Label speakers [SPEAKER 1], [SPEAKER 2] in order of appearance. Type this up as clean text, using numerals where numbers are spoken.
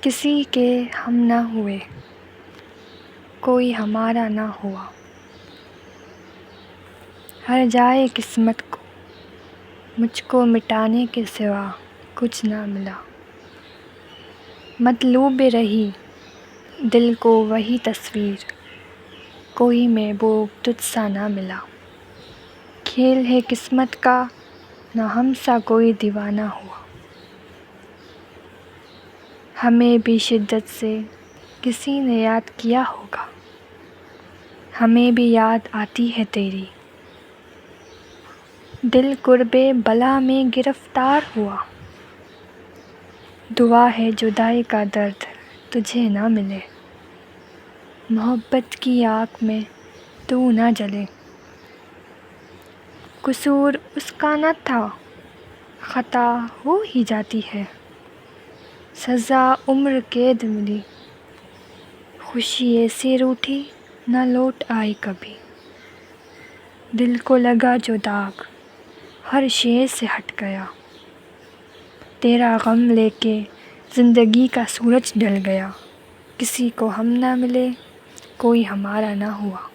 [SPEAKER 1] کسی کے ہم نہ ہوئے، کوئی ہمارا نہ ہوا، ہر جائے قسمت کو مجھ کو مٹانے کے سوا کچھ نہ ملا، مطلوب رہی دل کو وہی تصویر، کوئی محبوب تجھ سا نہ ملا، کھیل ہے قسمت کا نہ ہم سا کوئی دیوانہ ہوا، ہمیں بھی شدت سے کسی نے یاد کیا ہوگا، ہمیں بھی یاد آتی ہے تیری، دل قربِ بلا میں گرفتار ہوا، دعا ہے جدائی کا درد تجھے نہ ملے، محبت کی آگ میں تو نہ جلے، قصور اس کا نہ تھا خطا ہو ہی جاتی ہے، سزا عمر قید ملی، خوشی ایسے روٹھی نہ لوٹ آئی کبھی، دل کو لگا جو داغ ہر شے سے ہٹ گیا، تیرا غم لے کے زندگی کا سورج ڈھل گیا، کسی کو ہم نہ ملے، کوئی ہمارا نہ ہوا۔